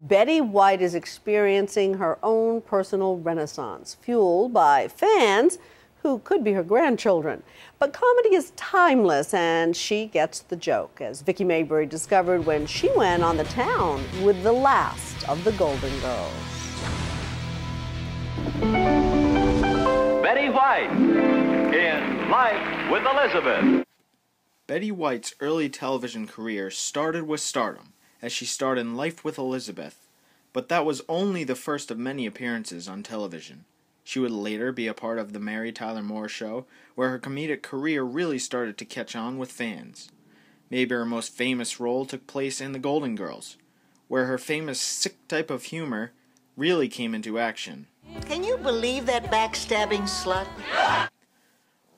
Betty White is experiencing her own personal renaissance, fueled by fans who could be her grandchildren. But comedy is timeless, and she gets the joke, as Vicki Maybury discovered when she went on the town with the last of the Golden Girls. Betty White in Life with Elizabeth. Betty White's early television career started with stardom, as she starred in Life with Elizabeth, but that was only the first of many appearances on television. She would later be a part of The Mary Tyler Moore Show, where her comedic career really started to catch on with fans. Maybe her most famous role took place in The Golden Girls, where her famous sick type of humor really came into action. Can you believe that backstabbing slut?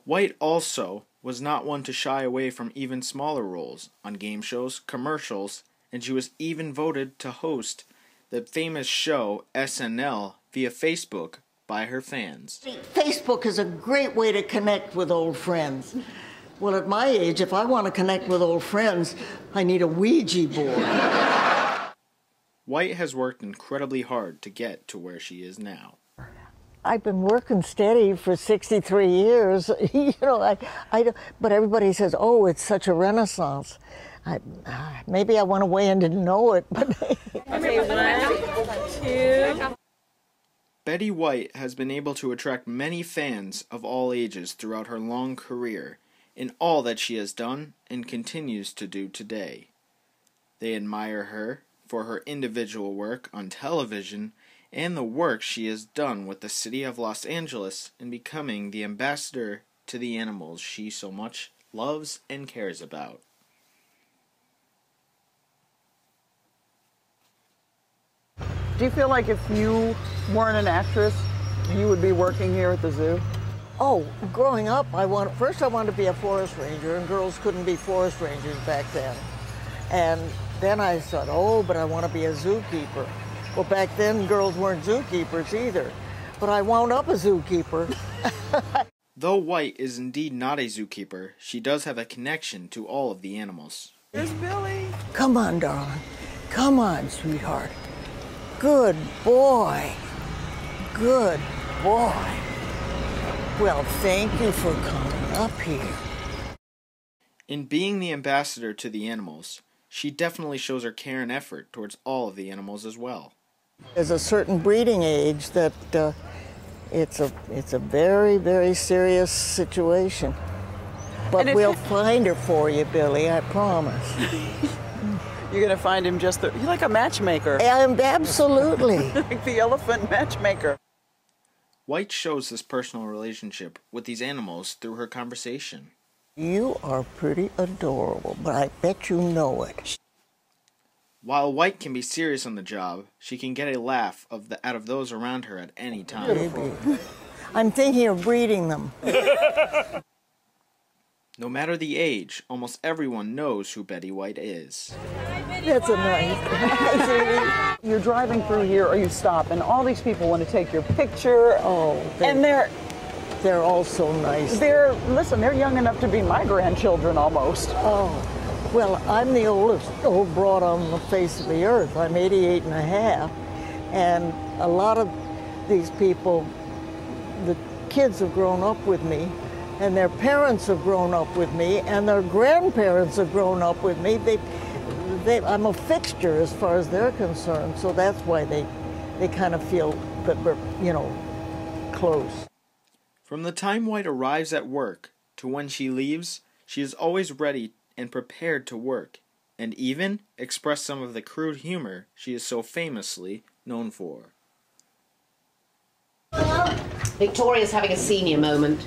White also was not one to shy away from even smaller roles on game shows, commercials, and she was even voted to host the famous show SNL via Facebook by her fans. Facebook is a great way to connect with old friends. Well, at my age, if I want to connect with old friends, I need a Ouija board. White has worked incredibly hard to get to where she is now. I've been working steady for 63 years, you know, but everybody says, oh, it's such a renaissance. Maybe I went away and didn't know it. But Okay, 1, 2. Betty White has been able to attract many fans of all ages throughout her long career in all that she has done and continues to do today. They admire her for her individual work on television and the work she has done with the city of Los Angeles in becoming the ambassador to the animals she so much loves and cares about. Do you feel like if you weren't an actress, you would be working here at the zoo? oh, growing up, first I wanted to be a forest ranger, and girls couldn't be forest rangers back then. And then I thought, oh, but I want to be a zookeeper. Well, back then, girls weren't zookeepers either. But I wound up a zookeeper. Though White is indeed not a zookeeper, she does have a connection to all of the animals. There's Billy. Come on, darling. Come on, sweetheart. Good boy. Good boy. Well, thank you for coming up here. In being the ambassador to the animals, she definitely shows her care and effort towards all of the animals as well. There's a certain breeding age that it's a very, very serious situation. But we'll find her for you, Billy, I promise. You're going to find him you're like a matchmaker. Absolutely. Like the elephant matchmaker. White shows this personal relationship with these animals through her conversation. You are pretty adorable, but I bet you know it. While White can be serious on the job, she can get a laugh out of those around her at any time. Baby. I'm thinking of breeding them. No matter the age, almost everyone knows who Betty White is. That's a nice. You're driving through here, or you stop, and all these people want to take your picture. Oh, and they're all so nice. They're young enough to be my grandchildren almost. Oh, well, I'm the oldest old broad on the face of the earth. I'm 88 and a half, and a lot of these people, the kids have grown up with me, and their parents have grown up with me, and their grandparents have grown up with me. I'm a fixture as far as they're concerned, so that's why they kind of feel that we're, close. From the time White arrives at work to when she leaves, she is always ready and prepared to work, and even express some of the crude humor she is so famously known for. Victoria's having a senior moment.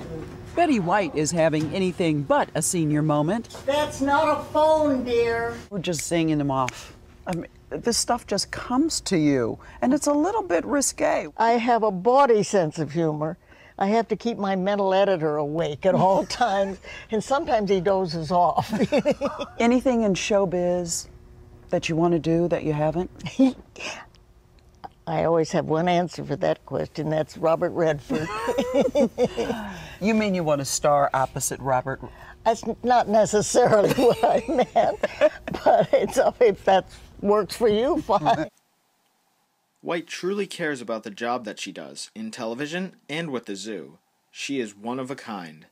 Betty White is having anything but a senior moment. That's not a phone, dear. We're just singing them off. I mean, this stuff just comes to you, and it's a little bit risque. I have a bawdy sense of humor. I have to keep my mental editor awake at all times, and sometimes he dozes off. Anything in showbiz that you want to do that you haven't? I always have one answer for that question. That's Robert Redford. You mean you want to star opposite Robert? That's not necessarily what I meant, but if that works for you, fine. White truly cares about the job that she does, in television and with the zoo. She is one of a kind.